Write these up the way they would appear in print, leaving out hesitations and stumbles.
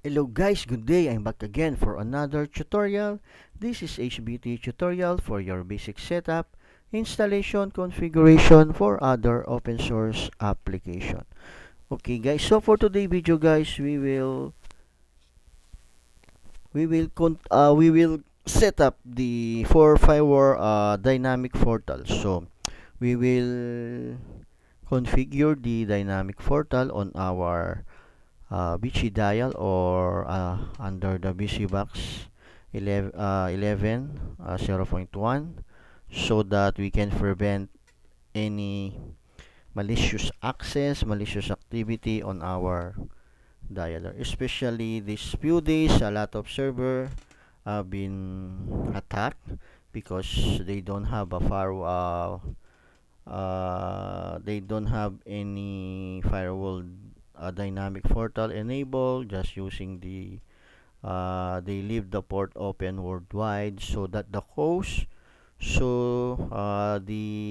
Hello guys, good day. I'm back again for another tutorial. This is HBT tutorial for your basic setup, installation, configuration for other open source application. Okay guys, so for today video guys, we will set up the for firewall dynamic portal. So we will configure the dynamic portal on our Vicidial or under the Vicibox 0.1 so that we can prevent any malicious access, malicious activity on our dialer. Especially these few days, a lot of server have been attacked because they don't have a they don't have any firewall dynamic portal enabled, just using they leave the port open worldwide so that the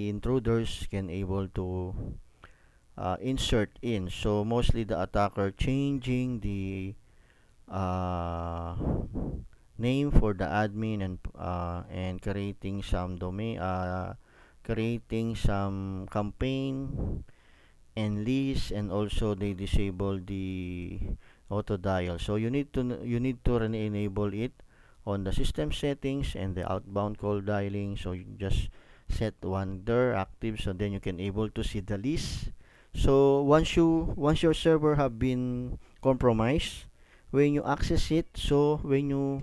intruders can able to insert in. So mostly the attacker changing the uh, name for the admin and creating some campaign and list, and also they disable the auto dial. So you need to enable it on the system settings and the outbound call dialing. So you just set one there active, so then you can able to see the list. So once your server have been compromised, when you access it, so when you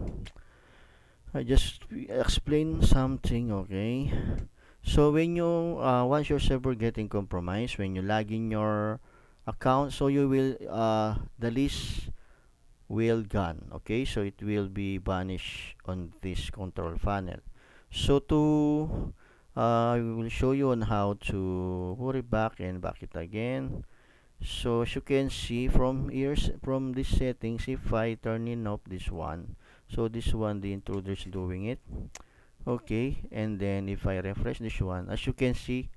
I just explain something, okay? So when you once your server getting compromised, when you log in your account, so you will the list will gone, okay? So it will be banished on this control panel. So to I will show you on how to put it back and back it again. So as you can see from here, from this settings, if I turn in off this one, so this one the intruder is doing it, okay. And then if I refresh this one, as you can see,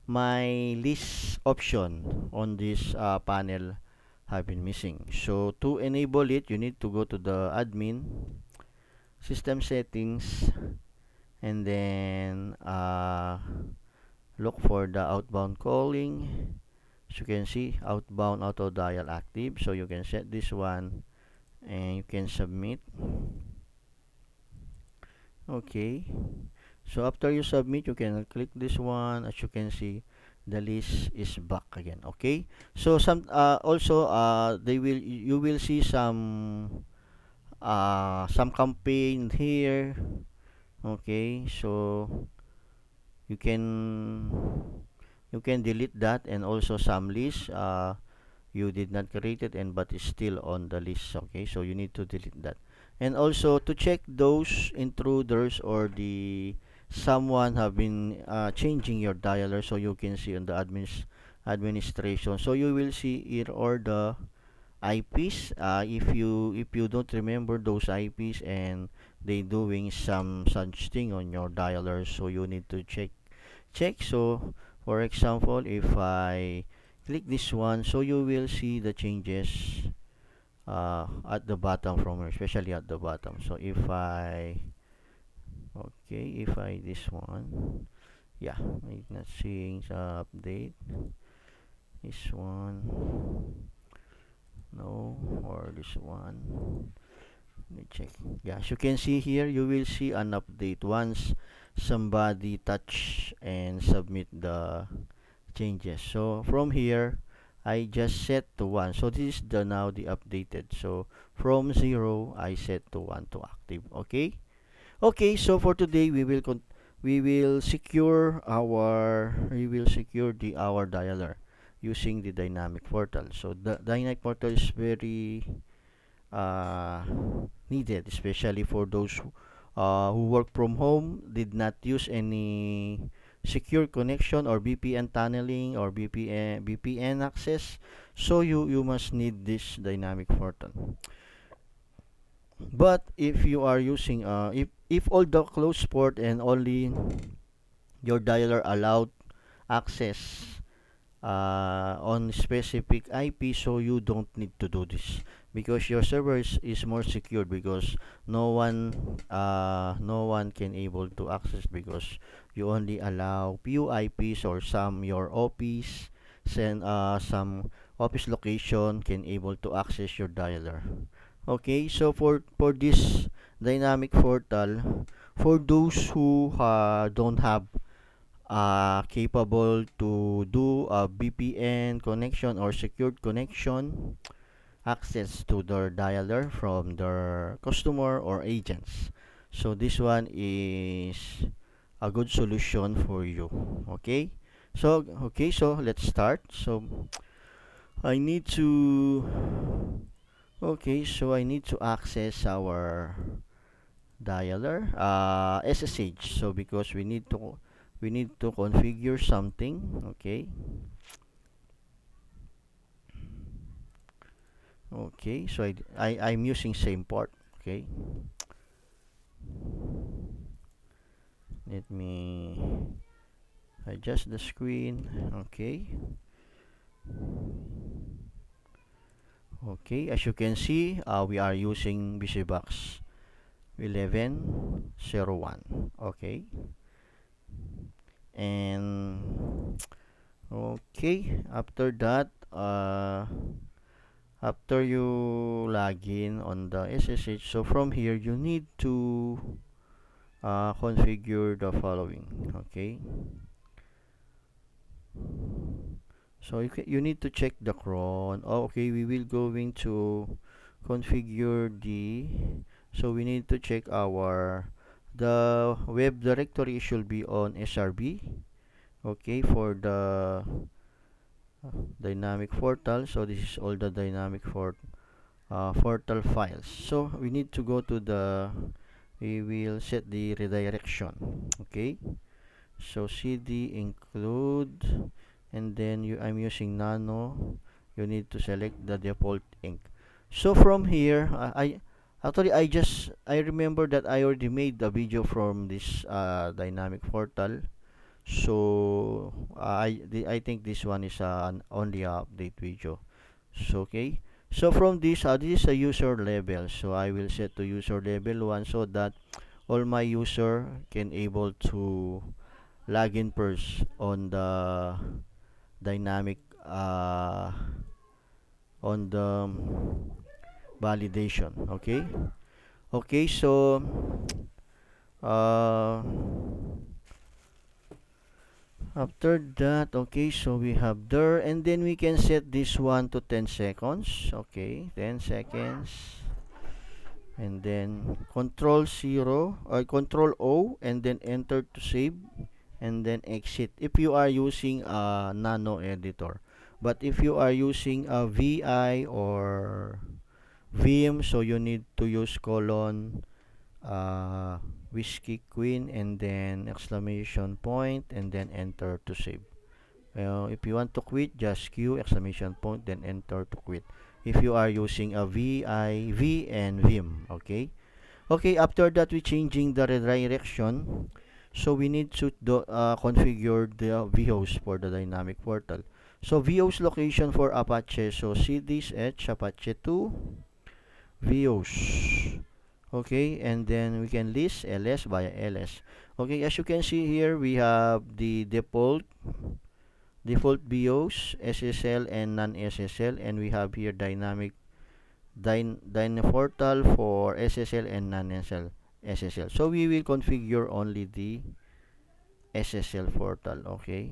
my list option on this panel have been missing. So to enable it, you need to go to the admin system settings, and then look for the outbound calling. As you can see, outbound auto dial active, so you can set this one and you can submit. Okay, so after you submit, you can click this one. As you can see, the list is back again. Okay, so they will you will see some campaign here. Okay, so you can you can delete that, and also some list you did not create it and but is still on the list. Okay, so you need to delete that. And also to check those intruders or the someone have been changing your dialer, so you can see on the administration, so you will see here or the IPs. If you don't remember those IPs and they doing some such thing on your dialer, so you need to check. So for example, if I click this one, so you will see the changes at the bottom from here, especially at the bottom. So if I this one, yeah, I'm not seeing the update. This one, no, or this one. Let me check. Yeah, as you can see here, you will see an update once somebody touch and submit the changes. So from here, I just set to 1. So this is the now the updated. So from 0, I set to 1 to active. Okay? Okay, so for today we will secure the our dialer using the dynamic portal. So the dynamic portal is very uh, needed, especially for those who work from home, did not use any secure connection or VPN tunneling or VPN access. So you must need this dynamic portal. But if you are using if all the closed port and only your dialer allowed access on specific IP, so you don't need to do this. because your server is more secured, because no one can able to access, because you only allow few IPs or some your office send some office location can able to access your dialer. Okay, so for this dynamic portal, for those who don't have capable to do a VPN connection or secured connection, access to their dialer from their customer or agents. So this one is a good solution for you. Okay? So let's start. So I need to I need to access our dialer SSH. So because we need to configure something. Okay? Okay, so I'm using same port. Okay, let me adjust the screen. Okay, okay, as you can see, we are using Vicibox 1101. Okay, and okay, after that, after you log in on the SSH, so from here you need to configure the following. Okay, so you need to check the cron. Oh, okay, we will going to configure the, so we need to check our the web directory should be on SRB. Okay, for the dynamic portal. So this is all the dynamic portal files. So we need to go to the, we will set the redirection. Okay, so cd include, and then I'm using nano. You need to select the default ink. So from here, I actually I remember that I already made the video from this dynamic portal. So I think this one is an only update video. So okay, so from this, this is a user level, so I will set to user level 1, so that all my user can able to log in first on the dynamic on the validation. Okay, okay, so uh, after that, okay, so we have there, and then we can set this one to 10 seconds. Okay, 10 seconds, and then control 0 or control O, and then enter to save, and then exit if you are using a nano editor. But if you are using a VI or Vim, so you need to use colon uh, whiskey queen, and then exclamation point, and then enter to save. If you want to quit, just Q exclamation point, then enter to quit. If you are using a VI, V, and Vim. Okay, okay, after that we changing the redirection, so we need to configure the vhost for the dynamic portal. So vhost location for Apache, so cds h Apache 2 vhost. Okay, and then we can list ls via ls. Okay, as you can see here, we have the default vhost, ssl, and non-ssl, and we have here dynamic portal for SSL and non-SSL SSL. So we will configure only the SSL portal. Okay.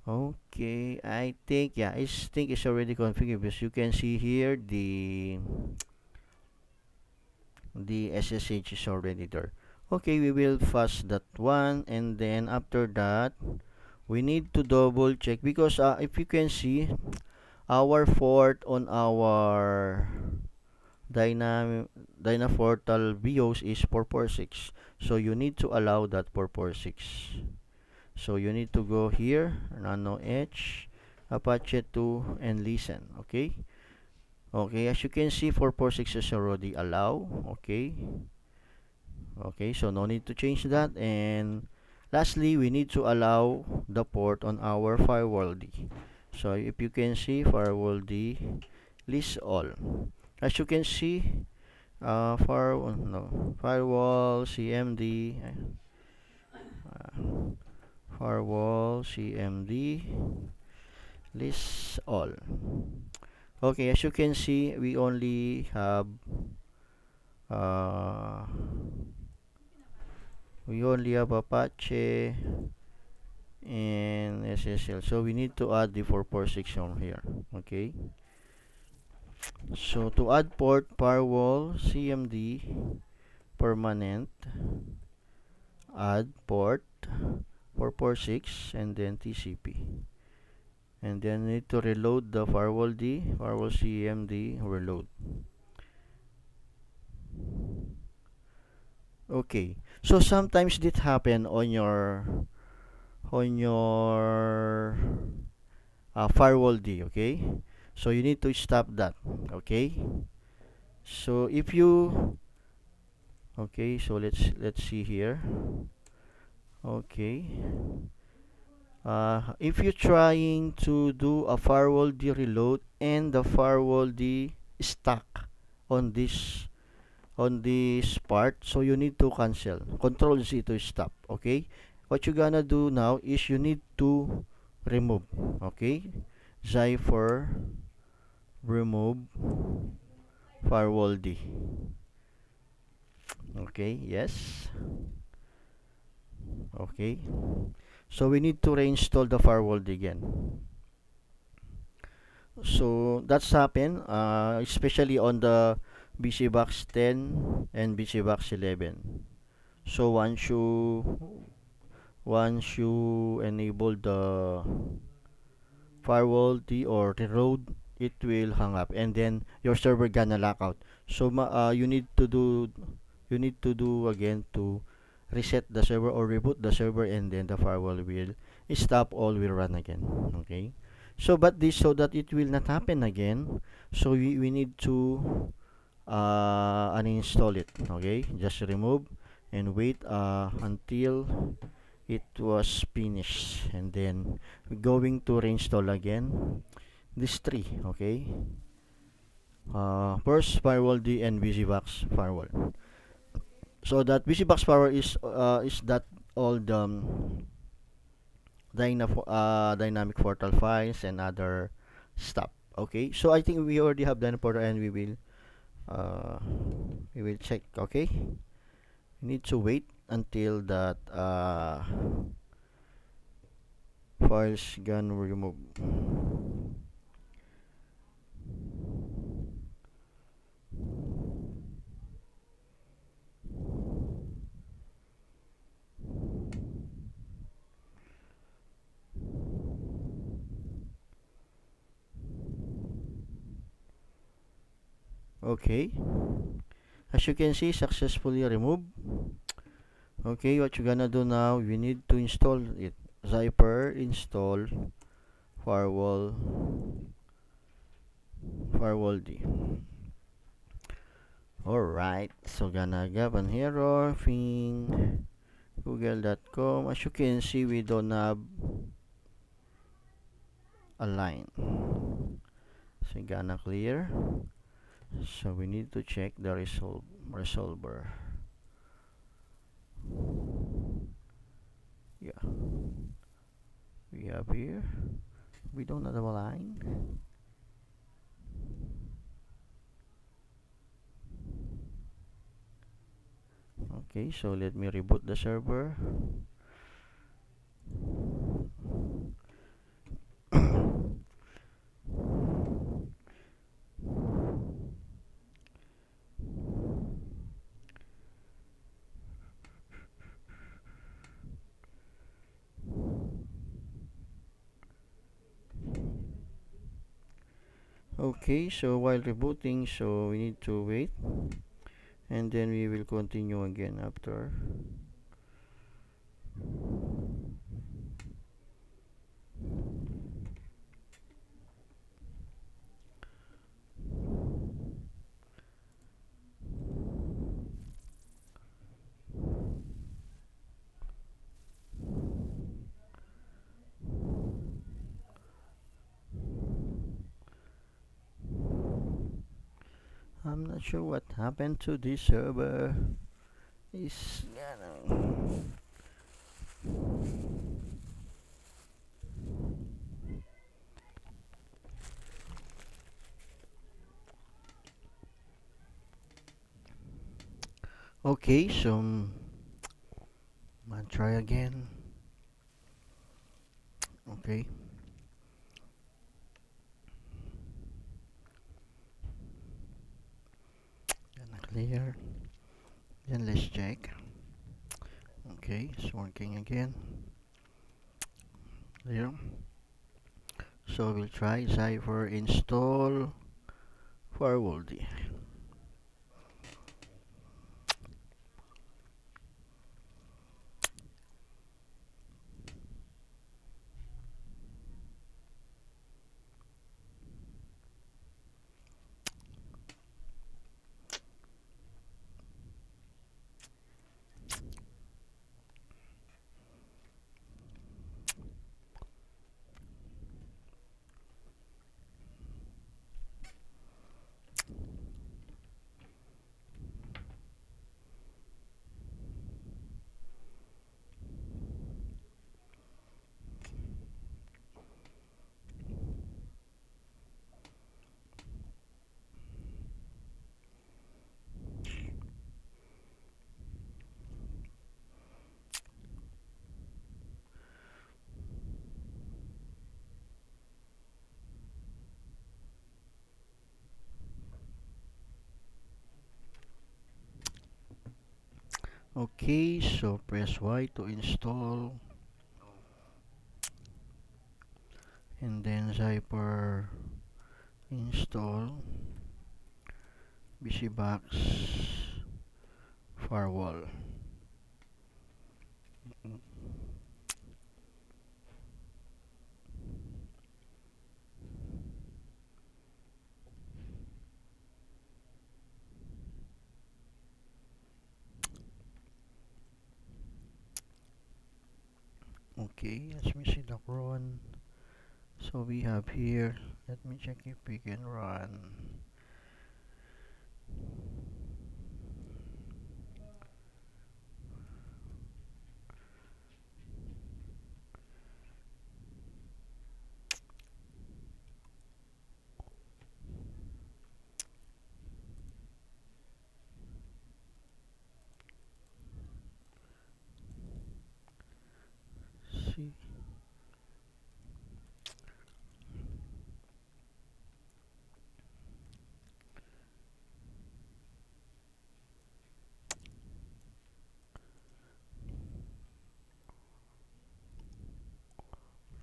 Okay, I think, yeah, I think it's already configured, because you can see here the SSH is already there. Okay, we will fast that one, and then after that we need to double check, because if you can see, our port on our dynamic dynaportal BIOS is 446, so you need to allow that 446. So you need to go here, nano h Apache 2, and listen. Okay, okay, as you can see, 446 is already allow. Okay, okay, so no need to change that. And lastly, we need to allow the port on our firewall D. So if you can see, firewall D, list all. As you can see, firewall CMD, firewall CMD list all. Okay, as you can see, we only have uh, Apache and SSL. So we need to add the 446 on here. Okay. So to add port, firewall CMD permanent, add port 446 and then TCP. And then need to reload the firewall CMD reload. Okay. So sometimes this happen on your firewall D, okay? So you need to stop that, okay? So if you okay, so let's see here. Okay. If you're trying to do a firewall D reload and the firewall D stuck on this part, so you need to cancel. Control Z to stop. Okay. What you gonna do now is you need to remove. Okay. Zypher remove firewall D. Okay. Yes. Okay. So we need to reinstall the firewall D again. So that's happened, especially on the Vicibox 10 and Vicibox 11. So once you enable the firewall D or reload, it will hang up, and then your server gonna lock out. So you need to do again to reset the server or reboot the server, and then the firewall will stop, all will run again. Okay. So but this, so that it will not happen again, so we need to uninstall it. Okay, just remove and wait until it was finished, and then we're going to reinstall again this three. Okay, first firewall D and Vicibox firewall. So that Vicibox firewall is that all the dynamic portal files and other stuff. Okay, so I think we already have dynamic portal, and uh, we will check. Okay, we need to wait until that files gonna remove. Okay, as you can see, successfully removed. Okay, what you gonna do now, we need to install it. Zyper install firewall D. Alright, so gonna give an error thing google.com. As you can see, we don't have a line, so gonna clear. So we need to check the resolver. Yeah, we have here, we don't have a line. Okay, so let me reboot the server. Okay, so while rebooting, so we need to wait, and then we will continue again after. I'm not sure what happened to this server. Is okay, so I'll try again. Okay, gonna clear. Then let's check. Okay, it's working again. There. So we'll try Cypher install firewall. Okay, so press Y to install, and then Zyper install Vicibox firewall. Okay, let me see the run. So we have here, let me check if we can run. See.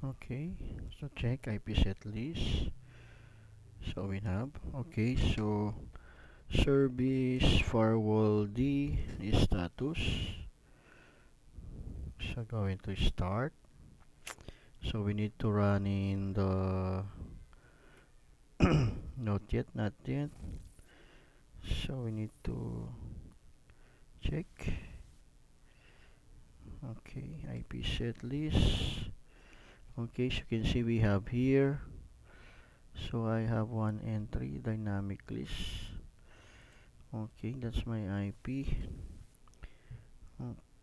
Okay, so check IP set list. So we have, okay, so service firewall D is status. So going to start. So we need to run in the not yet, not yet. So we need to check. Okay, IP set list. Okay, so you can see we have here. So I have one entry dynamic list. Okay, that's my IP.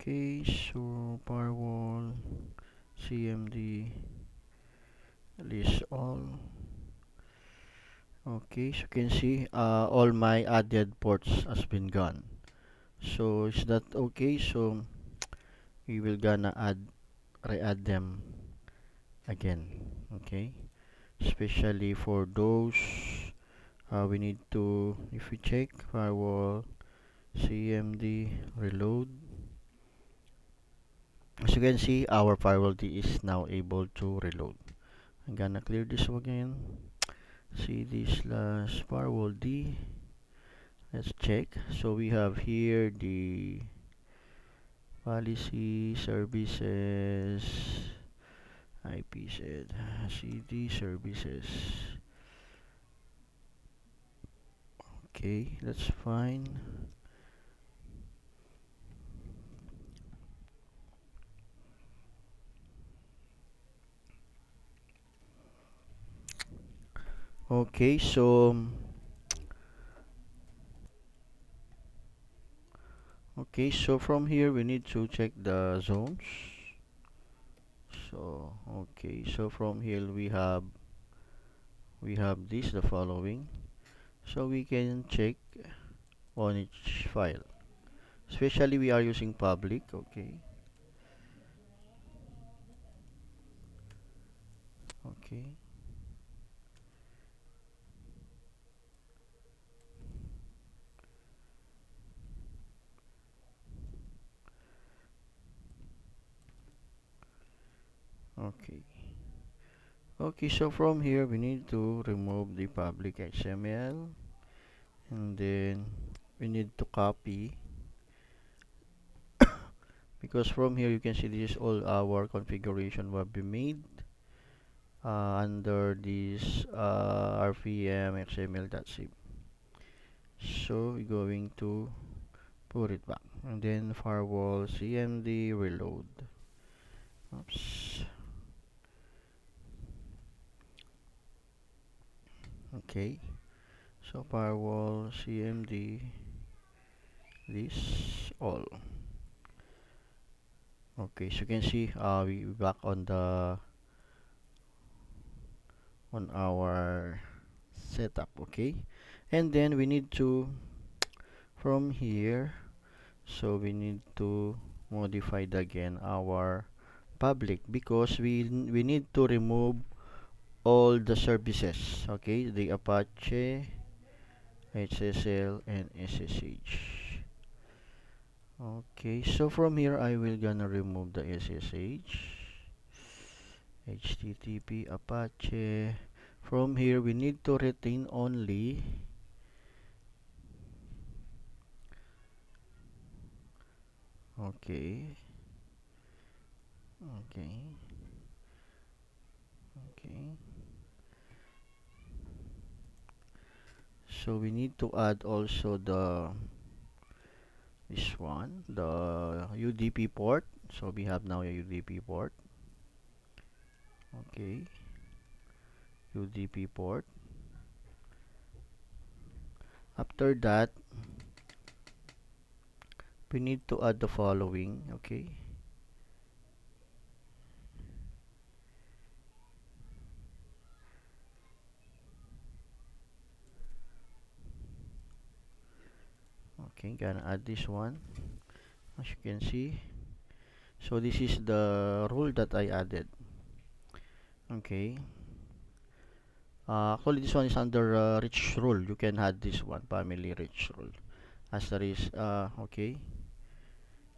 Okay, so firewall CMD list all. Okay, so you can see all my added ports has been gone. So is that okay? So we will gonna re-add them again. Okay, especially for those we need to, if we check firewall CMD reload, as you can see our firewall D is now able to reload. I'm gonna clear this again. CD slash firewall D. Let's check. So we have here the policy services IP set CD services. Okay, that's fine. Okay, so Okay, so from here we need to check the zones. So okay, so from here we have this, the following. So we can check on each file, especially we are using public. Okay, okay, okay. Okay, so from here we need to remove the public XML, and then we need to copy, because from here you can see this is all our configuration will be made under this rpm xml.zip. So we're going to put it back, and then firewall cmd reload. Oops. Okay, so firewall cmd this all. Okay, so you can see we back on our setup. Okay, and then we need to, from here, so we need to modify again our public, because we need to remove all the services. Okay, the Apache, HSL, and SSH. Okay, so from here I will gonna remove the SSH, HTTP, Apache. From here we need to retain only. Okay, okay, okay. So we need to add also this one, the UDP port. So we have now a UDP port. Okay, UDP port. After that, we need to add the following. Okay, okay, gonna add this one, as you can see. So this is the rule that I added. Okay, actually this one is under rich rule. You can add this one, family rich rule. Asterisk, okay.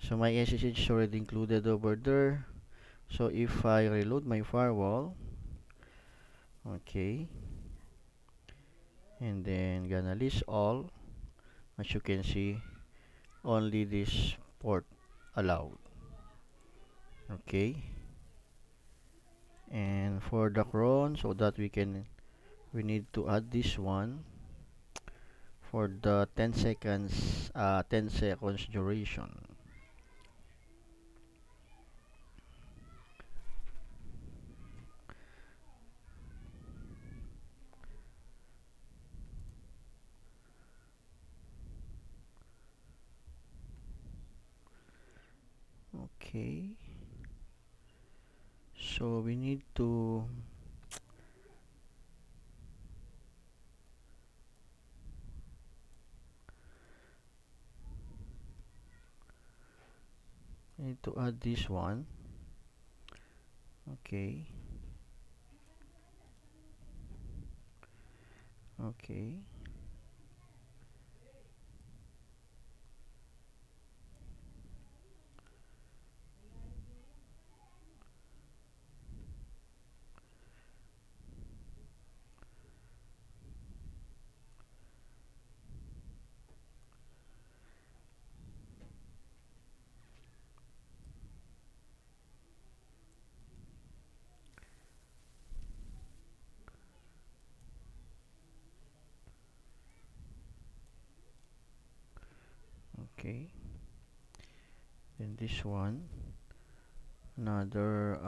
So my SSH is already included over there. So if I reload my firewall, okay, and then gonna list all, as you can see, only this port allowed. Okay, and for the cron, so that we need to add this one for the 10 seconds duration. Okay, so we need to add this one. Okay, okay, okay. Then this one, another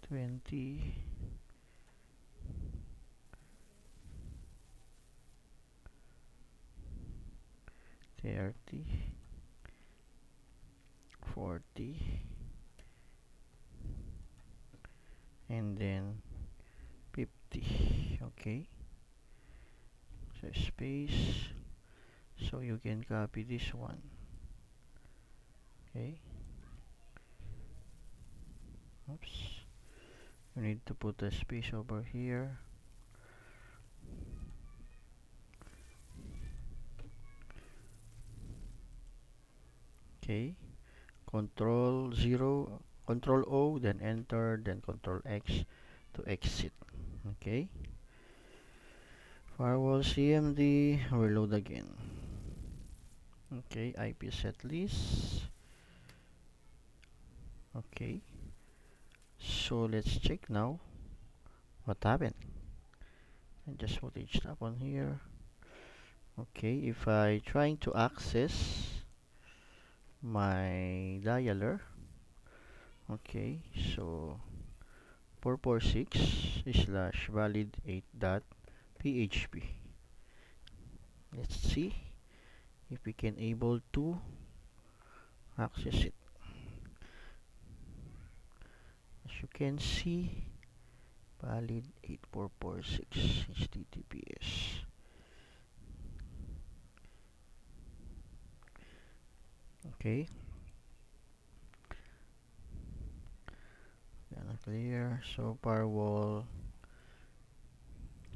20. 30, 40, and then 50. Okay, so space, so you can copy this one. Okay, oops, you need to put a space over here. Okay, control 0, control O, then enter, then control X to exit. Okay, firewall CMD, reload again. Okay, IP set list. Okay, so let's check now what happened. And just footage tab on here. Okay, if I trying to access my dialer, okay, so 446/valid8.php. Let's see if we can able to access it. As you can see, valid 8446 HTTPS. Okay, gonna clear. So firewall,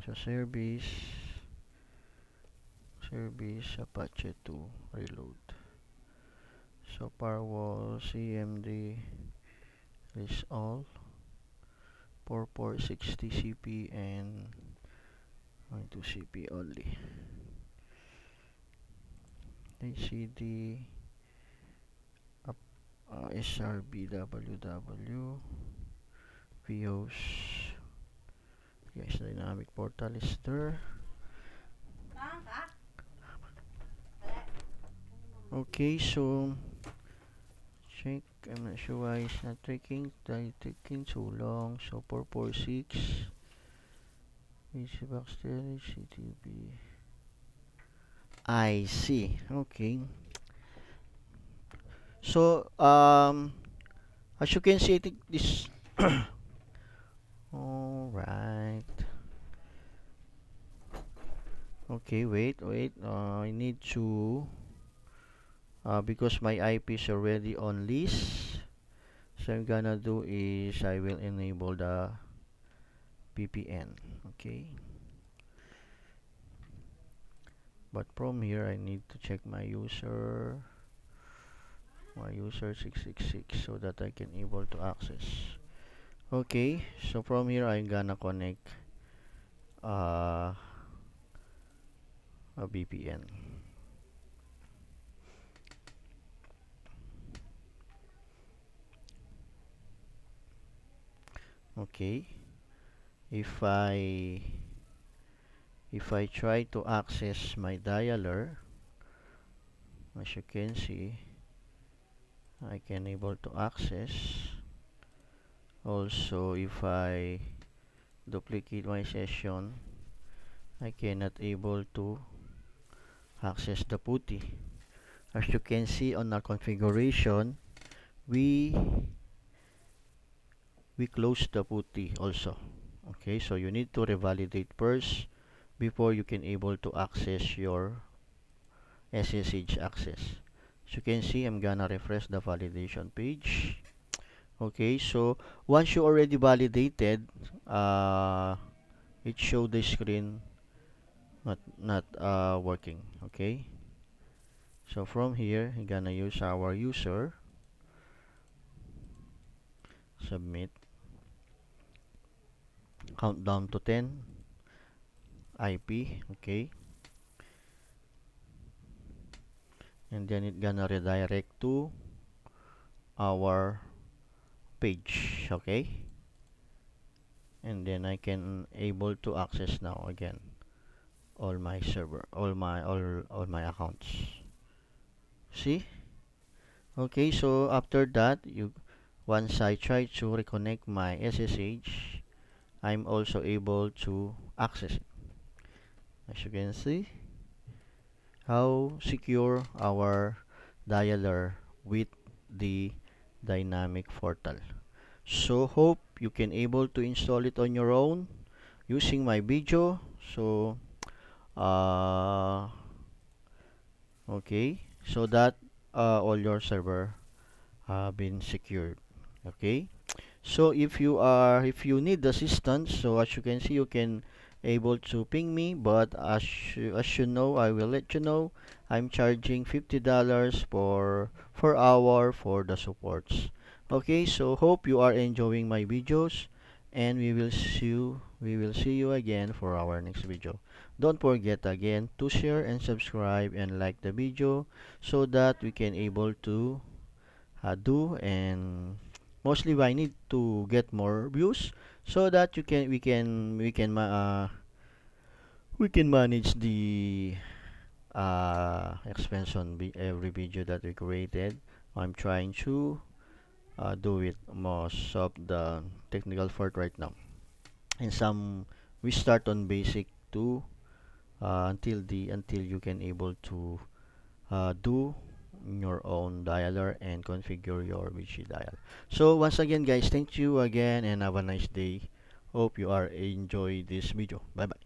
so service Apache 2 reload. So firewall CMD list all 4460 TCP and 2CP only. ACD SRBWW VOS. Yes, dynamic portal is there. Okay, so check. I'm not sure why it's not taking so long. So 446 Vicibox Dynamic CTP. I see. Okay. So as you can see, I think this. All right. Okay, wait. I need to because my IP is already on list. So I'm gonna do is I will enable the VPN. Okay. But from here I need to check my user 666 so that I can able to access. Okay, so from here I'm gonna connect a VPN. Okay, if I try to access my dialer, as you can see, I can able to access. Also, if I duplicate my session, I cannot able to access the PuTTY. As you can see on our configuration, we close the PuTTY also. Okay, so you need to revalidate first before you can able to access your SSH access. As you can see, I'm gonna refresh the validation page. Okay, so once you already validated, it showed the screen not working. Okay, so from here, we're gonna use our user submit countdown to 10 IP. Okay, and then it gonna redirect to our page. Okay, and then I can able to access now again all my server, all my accounts. See? Okay, so after that, once I try to reconnect my SSH, I'm also able to access it. As you can see, how secure our dialer with the dynamic portal. So hope you can able to install it on your own using my video. So uh, okay, so that all your server have been secured. Okay, so if you need assistance, so as you can see, you can able to ping me, but as you know, I will let you know I'm charging $50 for hour for the supports. Okay, so hope you are enjoying my videos, and we will see you again for our next video. Don't forget again to share and subscribe and like the video so that we can able to do, and mostly I need to get more views so that you can we can manage the expense on every video that we created. I'm trying to do it most of the technical part right now, and some we start on basic to until you can able to do your own dialer and configure your Vicidial. So once again guys, thank you again and have a nice day. Hope you are enjoy this video. Bye bye.